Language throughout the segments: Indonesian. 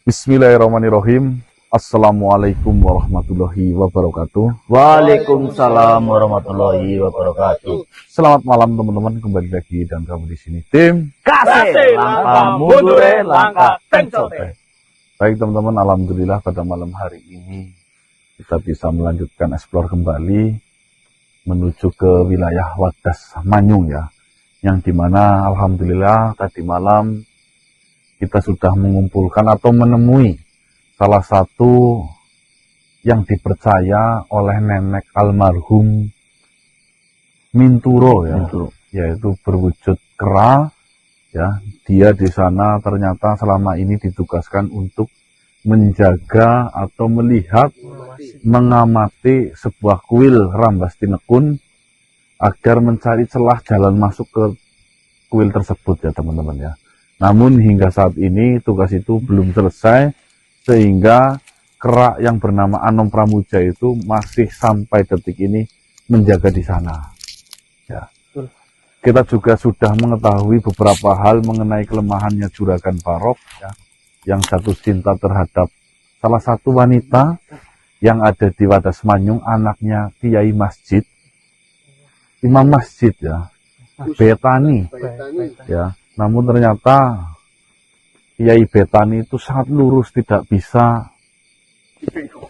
Bismillahirrahmanirrahim. Assalamualaikum warahmatullahi wabarakatuh. Waalaikumsalam warahmatullahi wabarakatuh. Selamat malam teman-teman, kembali lagi dan kamu di sini tim Kasih langkah mundure langkah kencote. Baik teman-teman, alhamdulillah pada malam hari ini kita bisa melanjutkan eksplor kembali menuju ke wilayah Wadas Manyung ya, yang dimana alhamdulillah tadi malam kita sudah mengumpulkan atau menemui salah satu yang dipercaya oleh nenek almarhum Minturo ya, yaitu berwujud kera ya. Dia di sana ternyata selama ini ditugaskan untuk menjaga atau melihat, mengamati sebuah kuil Rambas Tinekun agar mencari celah jalan masuk ke kuil tersebut ya teman-teman ya. Namun hingga saat ini tugas itu belum selesai, sehingga kera yang bernama Anom Pramuja itu masih sampai detik ini menjaga di sana. Ya. Kita juga sudah mengetahui beberapa hal mengenai kelemahannya Juragan Barok ya, yang jatuh cinta terhadap salah satu wanita yang ada di Wadas Manyung, anaknya Kiai Masjid, Imam Masjid ya, Betani ya. Namun ternyata Kiai Betani itu sangat lurus, tidak bisa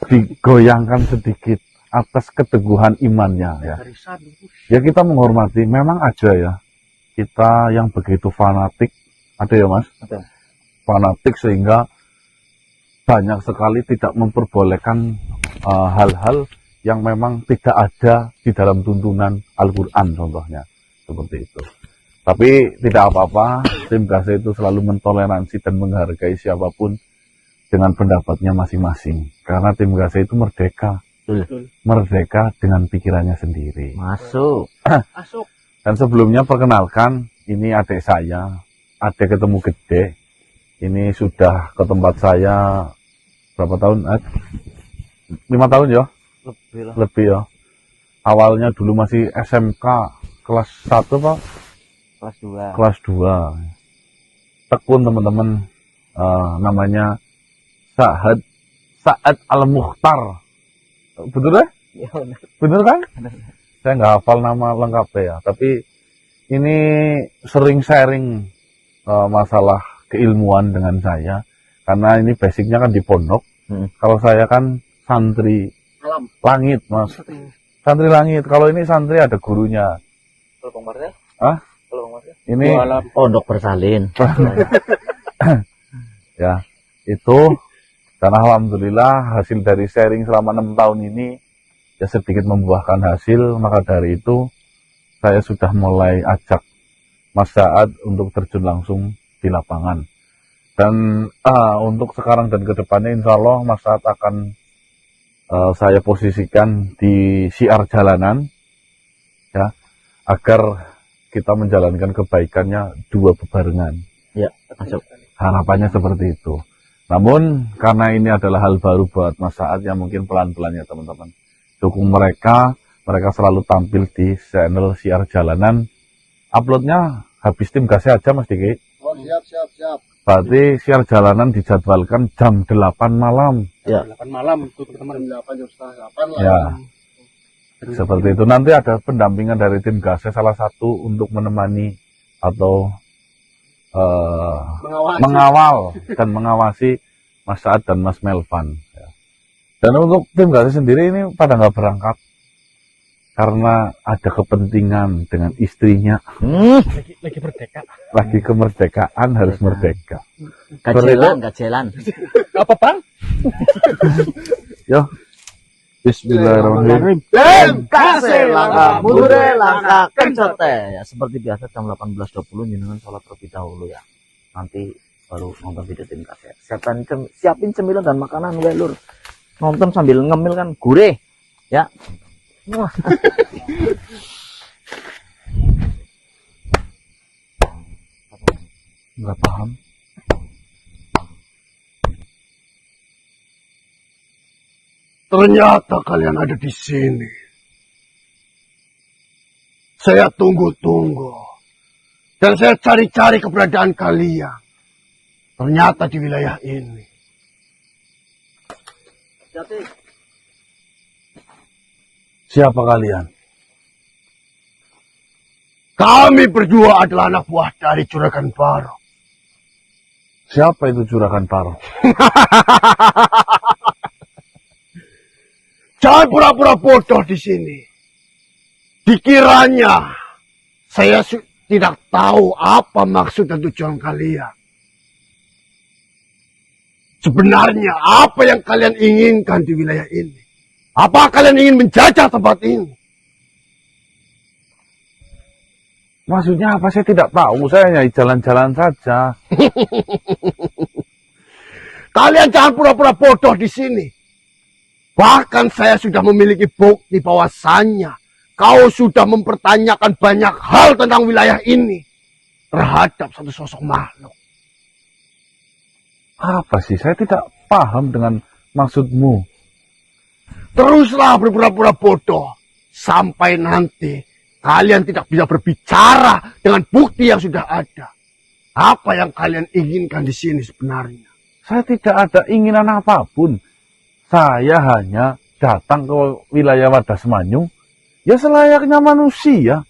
digoyangkan sedikit atas keteguhan imannya ya. Ya kita menghormati, memang aja ya kita yang begitu fanatik, ada ya mas? Ada. Fanatik sehingga banyak sekali tidak memperbolehkan hal-hal yang memang tidak ada di dalam tuntunan Al-Quran contohnya, seperti itu. Tapi tidak apa-apa, tim Kasih itu selalu mentoleransi dan menghargai siapapun dengan pendapatnya masing-masing. Karena tim Kasih itu merdeka. Merdeka dengan pikirannya sendiri. Masuk. Dan sebelumnya perkenalkan, ini adik saya, adik ketemu gede. Ini sudah ke tempat saya berapa tahun? 5 tahun ya? Lebih ya. Awalnya dulu masih SMK kelas 1 Pak? Kelas 2. Tekun teman-teman, namanya Sa'ad Al-Mukhtar. Betul ya? Betul kan? Saya nggak hafal nama lengkapnya ya, tapi ini sering sharing masalah keilmuan dengan saya, karena ini basicnya kan di pondok. Kalau saya kan santri langit mas, santri langit. Kalau ini santri ada gurunya. Hah? Ini pondok bersalin. Ya, itu. Dan alhamdulillah hasil dari sharing selama 6 tahun ini ya sedikit membuahkan hasil. Maka dari itu saya sudah mulai ajak Mas Sa'ad untuk terjun langsung di lapangan. Dan untuk sekarang dan kedepannya insya Allah Mas Sa'ad akan saya posisikan di syiar jalanan ya, agar kita menjalankan kebaikannya dua bebarengan. Ya, masuk. Harapannya seperti itu. Namun karena ini adalah hal baru buat Mas Sa'ad ya, mungkin pelan-pelan ya teman-teman. Dukung mereka selalu tampil di channel Syiar Jalanan. Uploadnya habis tim Kasih aja Mas Diki. Oh siap. Berarti Syiar Jalanan dijadwalkan jam 8 malam. Ya. 8 malam itu teman-teman. 8 jam setengah 8 lah. Ya. Seperti itu. Nanti ada pendampingan dari tim Kasih salah satu untuk menemani atau mengawal dan mengawasi Mas Sa'ad dan Mas Melvan ya. Dan untuk tim Kasih sendiri ini pada nggak berangkat karena ada kepentingan dengan istrinya. Lagi merdeka. Lagi kemerdekaan harus merdeka. Kajelan. Apa bang? Yo, Bismillahirrahmanirrahim. Kasih langkah mundure langkah kencote. Ya, seperti biasa jam 18.20 jenengan sholat terlebih dahulu ya. Nanti baru nonton video tim Kasih. Siapin cemilan dan makanan gue lur. Nonton sambil ngemil kan gurih ya. Wah. Nggak paham. Ternyata kalian ada di sini. Saya tunggu-tunggu. Dan saya cari-cari keberadaan kalian. Ternyata di wilayah ini Hati-hati. Siapa kalian? Kami berdua adalah anak buah dari Juragan Barok. Siapa itu Juragan Barok? Jangan pura-pura bodoh di sini. Dikiranya saya tidak tahu apa maksud dan tujuan kalian. Sebenarnya apa yang kalian inginkan di wilayah ini? Apa kalian ingin menjajah tempat ini? Maksudnya apa? Saya tidak tahu. Saya hanya jalan-jalan saja. Kalian jangan pura-pura bodoh di sini. Bahkan saya sudah memiliki bukti bahwasannya kau sudah mempertanyakan banyak hal tentang wilayah ini terhadap satu sosok makhluk. Apa sih? Saya tidak paham dengan maksudmu. Teruslah berpura-pura bodoh sampai nanti kalian tidak bisa berbicara dengan bukti yang sudah ada. Apa yang kalian inginkan di sini sebenarnya? Saya tidak ada inginan apapun. Saya hanya datang ke wilayah Wadasmanyu, ya selayaknya manusia.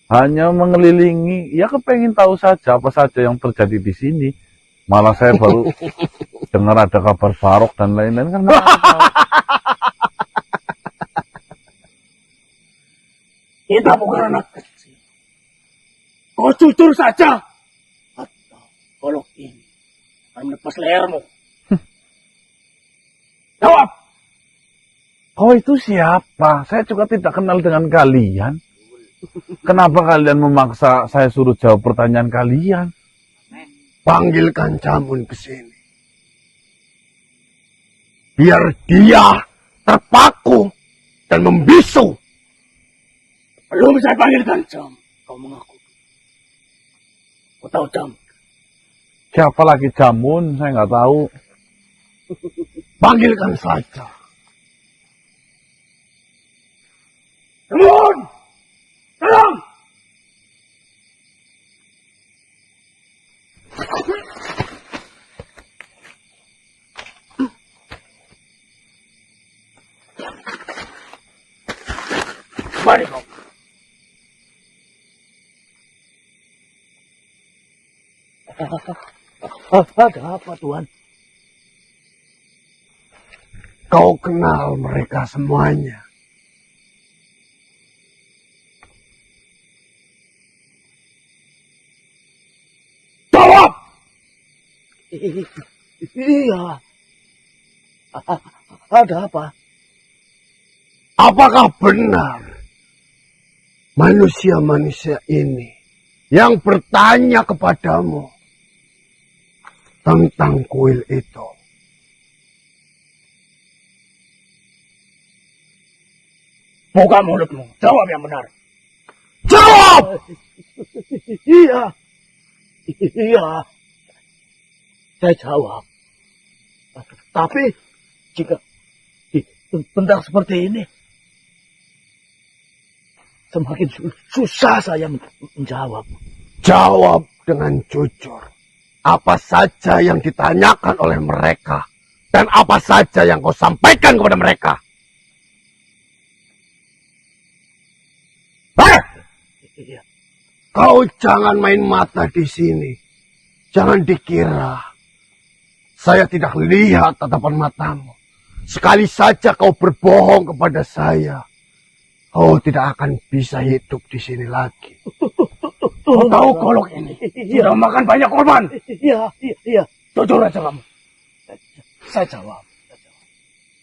Hanya mengelilingi, ya kepengen tahu saja apa saja yang terjadi di sini. Malah saya baru dengar ada kabar Barok dan lain-lain kan. Kita bukan anak kecil. Kau jujur saja. Atau kalau ini akan melepas lehermu. Jawab. Oh itu siapa? Saya juga tidak kenal dengan kalian. Kenapa kalian memaksa saya suruh jawab pertanyaan kalian? Panggilkan Jamun ke sini. Biar dia terpaku dan membisu. Belum saya panggilkan Jam. Kau mengaku. Kau tahu Jam? Siapa lagi Jamun? Saya nggak tahu. Panggilkan saja. Jamun! Tolong! Mari kau. Ada apa, Tuan? Kau kenal mereka semuanya. Jawab! Iya. Ada apa? Apakah benar manusia-manusia ini yang bertanya kepadamu tentang kuil itu? Buka mulutmu, jawab yang benar. Jawab! Iya. Iya. Saya jawab. Tapi jika bentak seperti ini, semakin susah saya menjawab. Jawab dengan jujur. Apa saja yang ditanyakan oleh mereka. Dan apa saja yang kau sampaikan kepada mereka. Kau jangan main mata di sini. Jangan dikira saya tidak lihat tatapan matamu. Sekali saja kau berbohong kepada saya, kau tidak akan bisa hidup di sini lagi. Kau tahu golok ini sudah makan banyak korban. Iya, iya, iya. Jujur aja kamu. Saya jawab.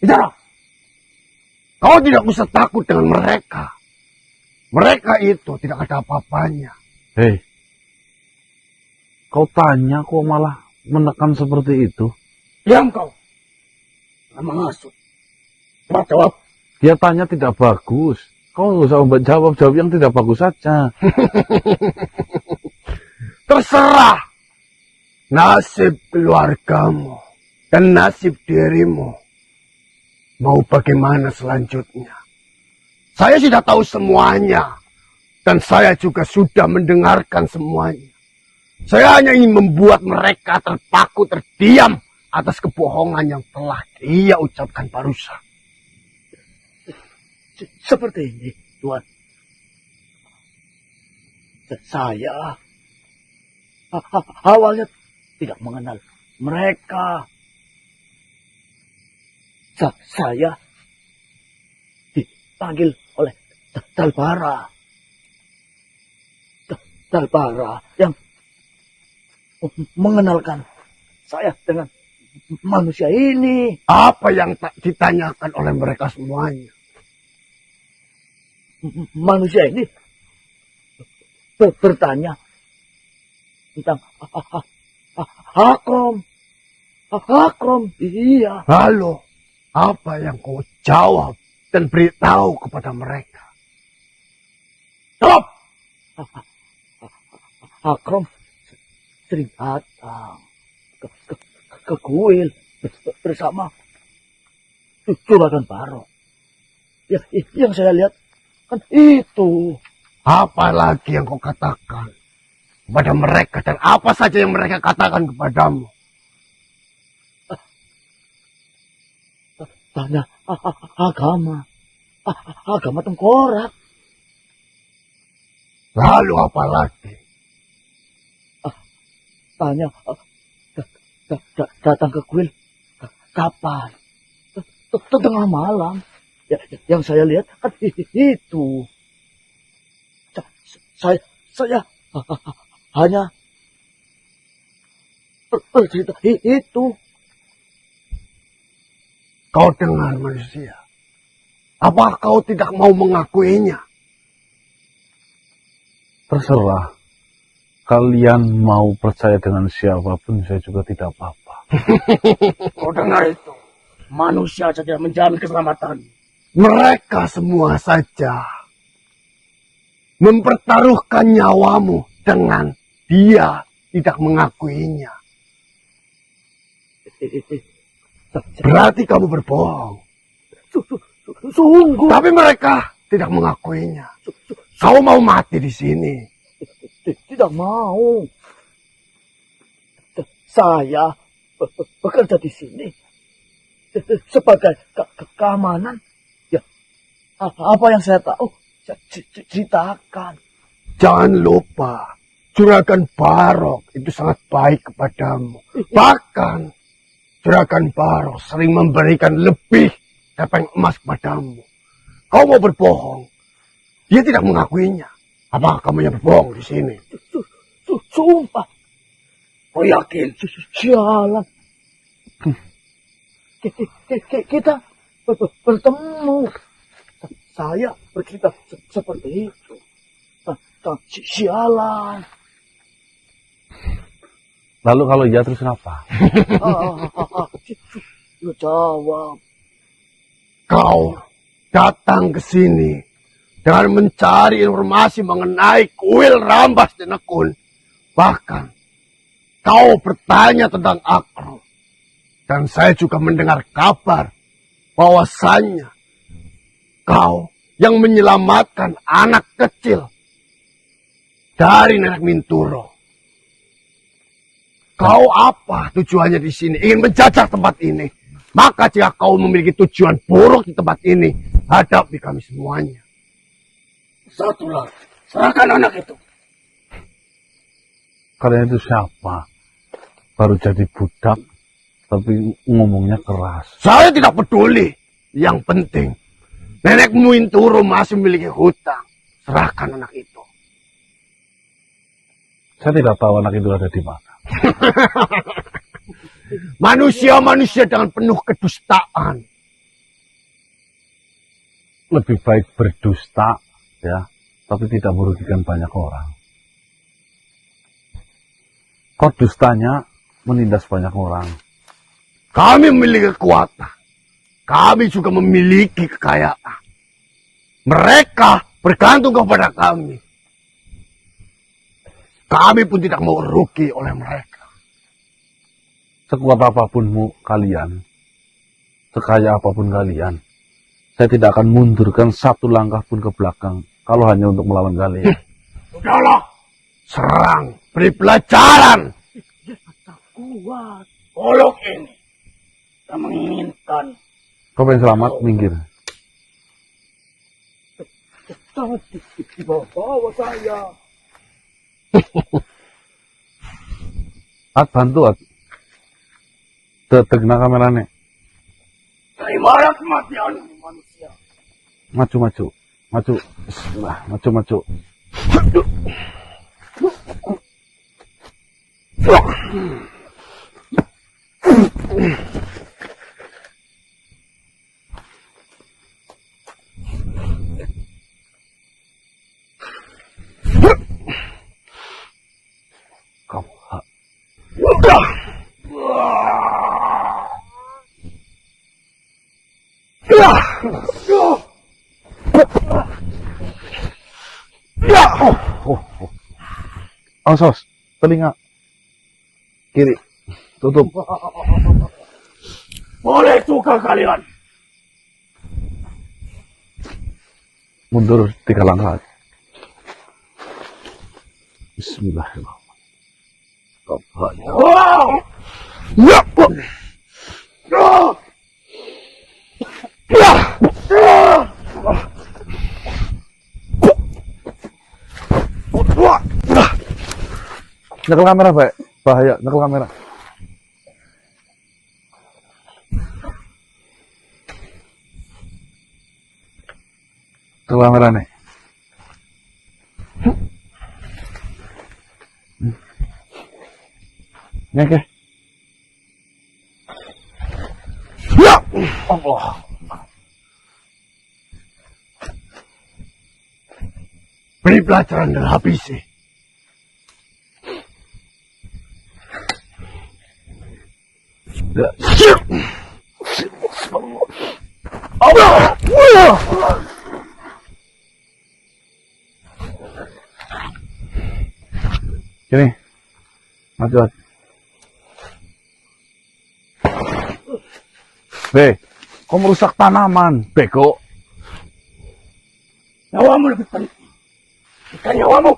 Bicara. Kau tidak usah takut dengan mereka. Mereka itu tidak ada apa-apanya. Hei, kau tanya kok malah menekan seperti itu? Diam kau. Jangan mengasut. Cepat jawab. Dia tanya tidak bagus. Kau nggak usah jawab yang tidak bagus saja. Terserah nasib keluargamu dan nasib dirimu. Mau bagaimana selanjutnya? Saya sudah tahu semuanya. Dan saya juga sudah mendengarkan semuanya. Saya hanya ingin membuat mereka terpaku, terdiam, atas kebohongan yang telah dia ucapkan barusan. Seperti ini, Tuan. Saya awalnya tidak mengenal mereka. Saya dipanggil oleh Dalbara. Dalbara yang mengenalkan saya dengan manusia ini. Apa yang tak ditanyakan oleh mereka semuanya? Manusia ini bertanya tentang Akrom. Akrom, iya. Lalu, apa yang kau jawab dan beritahu kepada mereka? Jawab! Akrom sering datang ke kuil bersama Juragan Barok. Ya, yang saya lihat kan itu. Apa lagi yang kau katakan kepada mereka dan apa saja yang mereka katakan kepadamu? Tanya agama tengkorak. Lalu apa lagi? Tanya datang ke kuil kapan? Tengah malam. Ya, yang saya lihat kan itu. Saya hanya bercerita itu. Kau dengar manusia. Apa kau tidak mau mengakuinya? Terserah. Kalian mau percaya dengan siapapun, saya juga tidak apa-apa. Kau dengar itu? Manusia saja menjamin keselamatan. Mereka semua saja mempertaruhkan nyawamu dengan dia tidak mengakuinya. Berarti kamu berbohong. Sungguh. Tapi mereka tidak mengakuinya. Kau mau mati di sini. Tidak mau. Saya bekerja di sini sebagai keamanan. Ya, apa yang saya tahu, saya ceritakan. Jangan lupa, Juragan Barok itu sangat baik kepadamu. Bahkan, Juragan Barok sering memberikan lebih kepeng emas kepadamu. Kau mau berbohong, dia tidak mengakuinya. Apa kamu yang berbohong di sini? Sumpah. Kau yakin? Sialan. Kita bertemu. Saya bercerita seperti itu. Sialan. Lalu kalau iya terus kenapa? Lu jawab. Kau datang ke sini dengan mencari informasi mengenai kuil Rambas Denekun. Bahkan, kau bertanya tentang Akrom. Dan saya juga mendengar kabar bahwasannya kau yang menyelamatkan anak kecil dari Nenek Minturo. Kau apa tujuannya di sini? Ingin menjajah tempat ini. Maka jika kau memiliki tujuan buruk di tempat ini, hadapi kami semuanya. Satulah, serahkan anak itu. Kalian itu siapa? Baru jadi budak, tapi ngomongnya keras. Saya tidak peduli. Yang penting, Nenek Minturo masih memiliki hutang. Serahkan anak itu. Saya tidak tahu anak itu ada di mana. Manusia-manusia dengan penuh kedustaan. Lebih baik berdusta, ya, tapi tidak merugikan banyak orang. Kok dustanya menindas banyak orang? Kami memiliki kekuatan. Kami juga memiliki kekayaan. Mereka bergantung kepada kami. Kami pun tidak mau rugi oleh mereka. Sekuat apapun kalian, sekaya apapun kalian, saya tidak akan mundurkan satu langkah pun ke belakang kalau hanya untuk melawan kalian. Sudahlah, serang, beri pelajaran. Kuat. Golok ini kita menginginkan. Kau pengen selamat, minggir. Cantik di bawah saya. At, bantu, At. Tegna kameranya. Dari mana kematian manusia? Maju, maju. Maju. Bismillah, maju, maju. Kamu hak. Awas, telinga. Kiri. Tutup. Boleh juga kalian. Mundur 3 langkah. Bismillahirrahmanirrahim. Wow. Ya. Nyekel kamera, Pak. Bahaya, nyekel kamera. Nyekel kamera nih. Oke. Ya. Allah. Beri pelajaran dan habisi. Allah. Sini. Maju. Kau merusak tanaman, beko. Nyawamu lebih penting. Bukan nyawamu.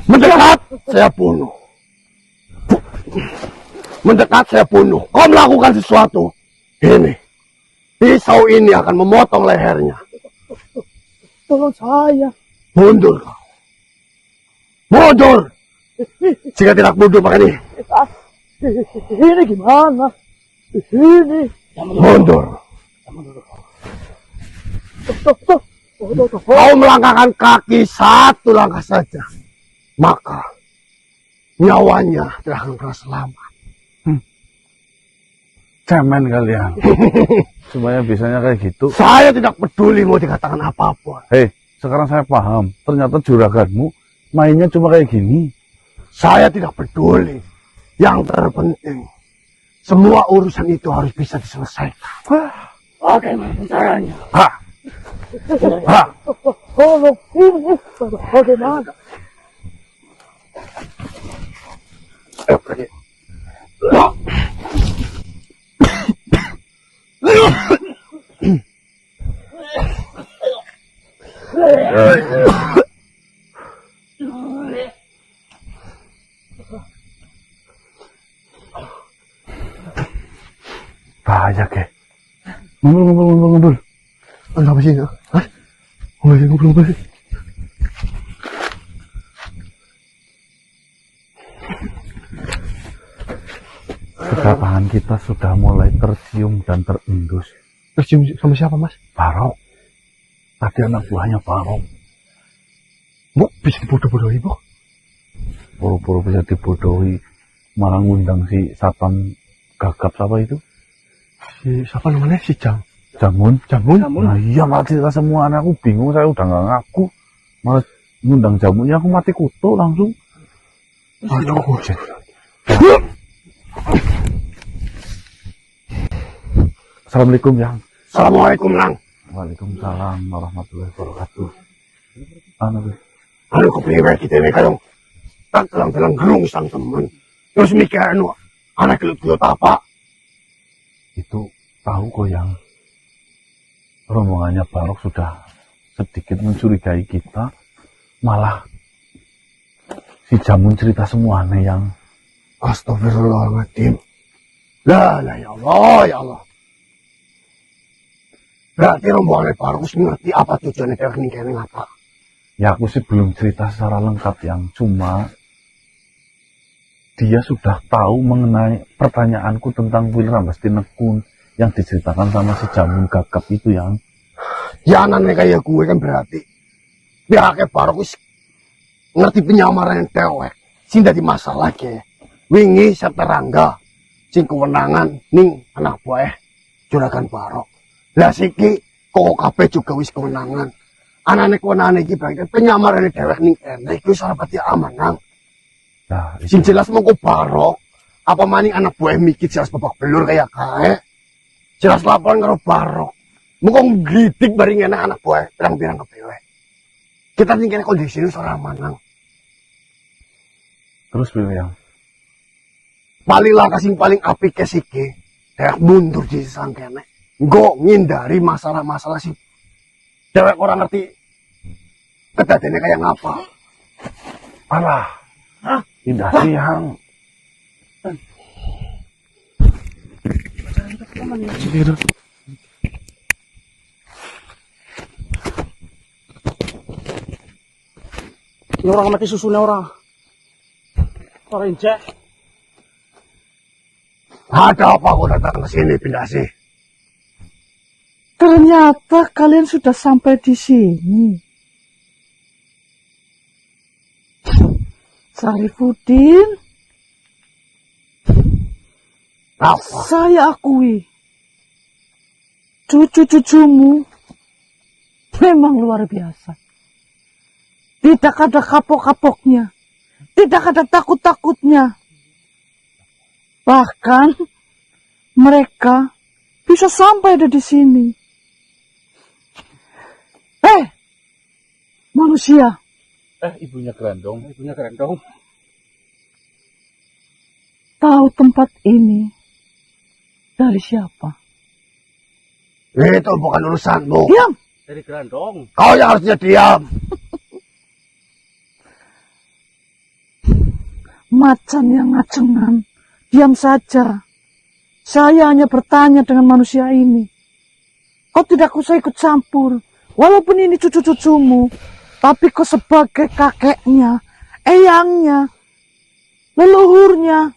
Mendekat, saya bunuh. Mendekat, saya bunuh. Kau melakukan sesuatu. Ini. Pisau ini akan memotong lehernya. Tolong saya. Mundur kau. Mundur. Jika tidak mundur, maka ini. Ini gimana? Ini. Mundur. Kau melangkahkan kaki 1 langkah saja. Maka nyawanya tidak akan pernah selamat. Cemen kalian. Semuanya bisanya kayak gitu. Saya tidak peduli mau dikatakan apapun. Hei, sekarang saya paham. Ternyata juraganmu mainnya cuma kayak gini. Saya tidak peduli. Yang terpenting, semua urusan itu harus bisa diselesaikan. Bagaimana caranya? Ha! Ha! Tolong ini bagaimana? Bahaya, ke. Ngumpul. Apa sih? Hah? Ngumpul. Kedatangan kita sudah mulai tercium dan terendus. Tercium sama siapa, Mas? Barok. Tadi anak buahnya Barok. Bu, bisa dibodoh-bodohi, Bu? Buru-buru bisa dibodohi. malah ngundang si satpam gagap siapa itu? Siapa namanya? Si Jamun. Jamun. Nah iya malah cerita semua, aku bingung, saya udah nggak ngaku, malah ngundang Jamunnya, aku mati kutu langsung. Aduh. Assalamualaikum Yang. Assalamualaikum Lang. Waalaikumsalam warahmatullahi wabarakatuh. Anu Kepriwe kita ini kayong tak telang-telang gerung sang temen. Terus mikir anak gelut-gelut apa? itu tahu kok Yang. Rombongannya Barok sudah sedikit mencurigai kita, malah si Jamun cerita semuanya Yang. Astagfirullahaladzim. Lah ya Allah, ya Allah. Berarti rombongan Barok ngerti apa tujuannya teknik ini apa? Ya aku sih belum cerita secara lengkap Yang, cuma dia sudah tahu mengenai pertanyaanku tentang Wil Rambas Tinekun yang diceritakan sama si Jamun gagap itu Yang. Ya anaknya kayak gue kan berarti pihaknya Barok ngerti penyamaran yang tewek. Sing dadi masalah ke. Wingi Saterangga sing kewenangan ning anak buah Juragan Barok. Lah siki kok kabeh juga wis kewenangan. Anane kewenangan iki berarti penyamaran dhewek ning kene iku sarapati aman nang. Nah, Sing jelas mongko Barok apa maning anak buah mikir jelas babak belur kayak kae. Jelas laporan karo Barok. Mongko ngritik bareng anak buah pirang-pirang kepewe. Kita ning kene kondisi ini ora aman nang. terus Wil Yang. Paling langkah sing paling apik kesiki dhewek mundur di sang kene. Nggo ngindari masalah-masalah sih. Dhewek ora ngerti kedadene kayak ngapa. Alah, indah sih Yang. Ini orang mati susunya orang. Orang injek. Ada apa kau datang ke sini, Pindasi? Ternyata kalian sudah sampai di sini. Sarifudin, Apa? saya akui, cucu-cucumu memang luar biasa. Tidak ada kapok-kapoknya, tidak ada takut-takutnya. Bahkan mereka bisa sampai ada di sini. Manusia. Ibunya Grandong. Tahu tempat ini dari siapa? Itu bukan urusanmu. Diam. Dari Grandong. Kau yang harusnya diam. Macan yang ngacengan. Diam saja. Saya hanya bertanya dengan manusia ini. Kau tidak usah ikut campur. Walaupun ini cucu-cucumu. Tapi kau sebagai kakeknya, eyangnya, leluhurnya.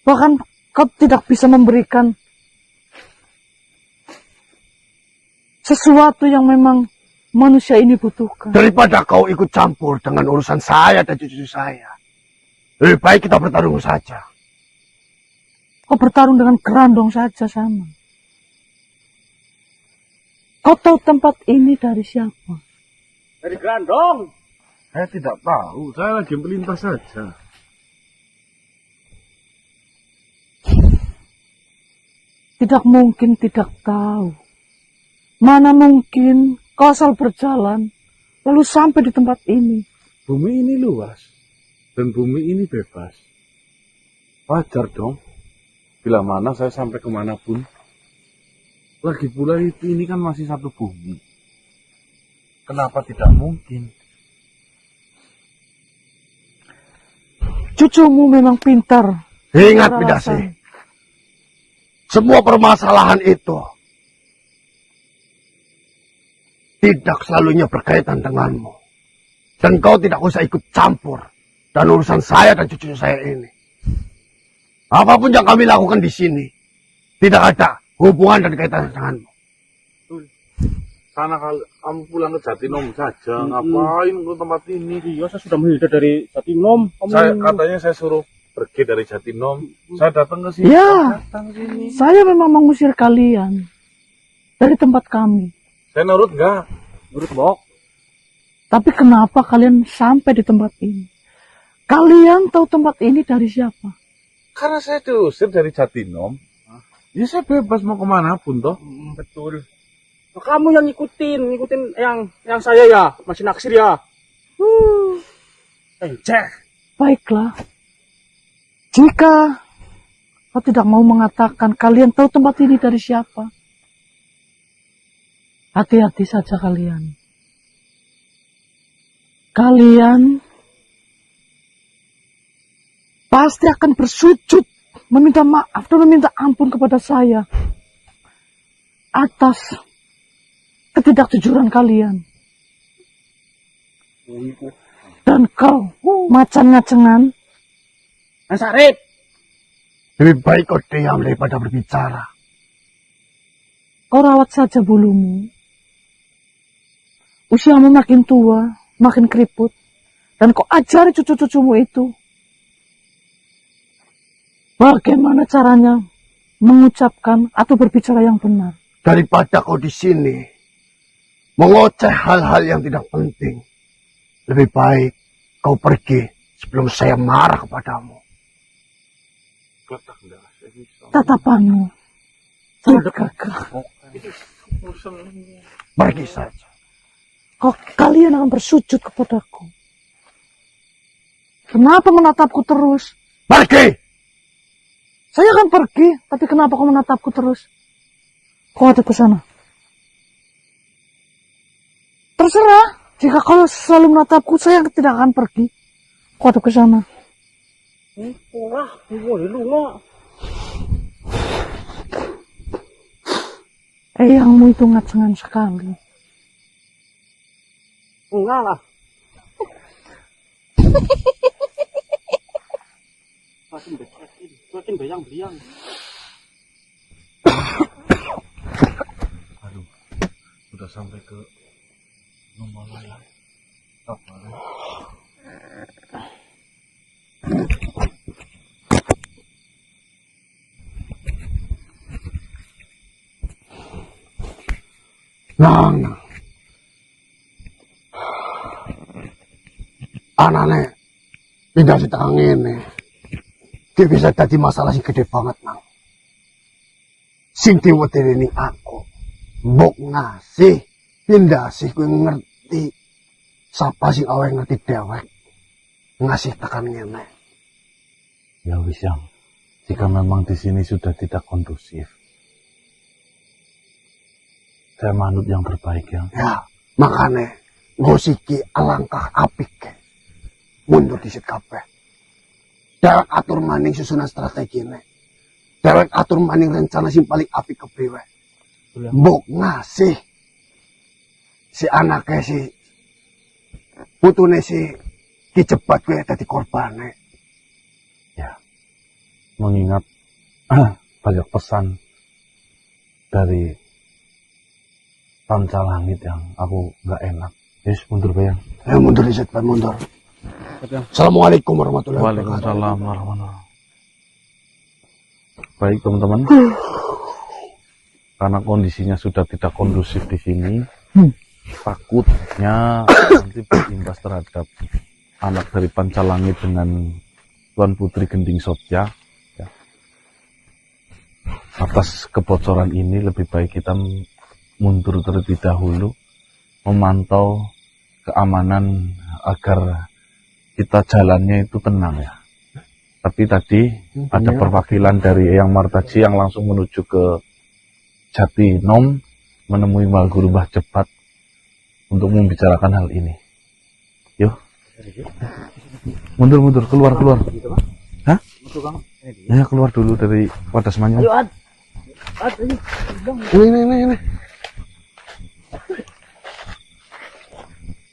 Bahkan kau tidak bisa memberikan sesuatu yang memang manusia ini butuhkan. Daripada kau ikut campur dengan urusan saya dan cucu saya. Lebih baik kita bertarung saja. Kau bertarung dengan Grandong saja sama. Kau tahu tempat ini dari siapa? Dari Grandong. Saya tidak tahu, saya lagi melintas saja. Tidak mungkin tidak tahu. Mana mungkin kau asal berjalan lalu sampai di tempat ini. Bumi ini luas, dan bumi ini bebas. Wajar dong, bila mana saya sampai kemanapun. Lagi pula ini kan masih satu bumi. Kenapa tidak mungkin? Cucumu memang pintar. Ingat, Rasa. Pindasi. Semua permasalahan itu tidak selalunya berkaitan denganmu. Dan kau tidak usah ikut campur dan urusan saya dan cucu saya ini. Apapun yang kami lakukan di sini tidak ada hubungan dan kaitan denganmu. Sana kamu pulang ke Jatinom saja, ngapain ke tempat ini? Iya, saya sudah menghindar dari Jatinom. Katanya saya suruh pergi dari Jatinom, saya datang ke sini. Ya, Datang sini. saya memang mengusir kalian dari tempat kami. Saya nurut nggak? Nurut, Bok. Tapi kenapa kalian sampai di tempat ini? Kalian tahu tempat ini dari siapa? Karena saya diusir dari Jatinom. Ya saya bebas mau kemana pun toh. Betul. Nah, kamu yang ngikutin yang saya ya, masih naksir ya. Cek. Baiklah. Jika kau tidak mau mengatakan kalian tahu tempat ini dari siapa, hati-hati saja kalian. Kalian pasti akan bersujud meminta maaf dan meminta ampun kepada saya atas ketidakjujuran kalian. Dan kau macan-ngacengan, Sarip. Lebih baik kau diam daripada berbicara. kau rawat saja bulumu. Usiamu makin tua, makin keriput, dan kau ajari cucu-cucumu itu bagaimana caranya mengucapkan atau berbicara yang benar. Daripada kau di sini mengoceh hal-hal yang tidak penting, lebih baik kau pergi sebelum saya marah kepadamu. Tatapanmu sangat gagah. Pergi saja. Kalian akan bersujud kepadaku. Kenapa menatapku terus? Pergi! Saya akan pergi, tapi kenapa kau menatapku terus? Kau hadap ke sana. Terserah, jika kau selalu menatapku, saya tidak akan pergi. Kau hadap ke sana. Wah, boleh lu nggak? Eyangmu itu ngacengan sekali. Enggak lah. Makin bayang-bayang. Aduh, udah sampai ke nomor lain. Apa? Nang, anaknya pindah di tangan ini. Dia bisa jadi masalah sing gede banget, Nang. Sing diwedeni ning aku. Mbok ngasih, pindah sih kowe ngerti. Sapa sing awake ngerti dewek. Ngasih tekan ngene. Ya wis yang, jika memang di sini sudah tidak kondusif, saya manut yang terbaik ya. Ya, makane ngosiki alangkah apik. Mundur disit kabeh. Dewek atur maning susunan strategi ini. Dewek atur maning rencana sing paling apik kepriwe. Mbok ngasih si anaknya si putune si dijebat gue dadi korbane. Ya, mengingat banyak pesan dari panca langit yang aku nggak enak. Yes, mundur bayang. Ayo mundur disit, mundur. Assalamualaikum warahmatullahi wabarakatuh. Waalaikumsalam warahmatullahi. Baik teman-teman, karena kondisinya sudah tidak kondusif di sini, takutnya nanti berimbas terhadap anak dari Pancalangit dengan Tuan Putri Gending Sotya. Ya. Atas kebocoran ini lebih baik kita mundur terlebih dahulu, memantau keamanan agar kita jalannya itu tenang ya. Tapi tadi ada perwakilan dari Eyang Martaji yang langsung menuju ke Jatinom menemui Mbah Guru Mbah Jebat untuk membicarakan hal ini. Yuk. Mundur, keluar. Hah? Ya keluar dulu dari wadas manyung. Ayo, Ad. Ini.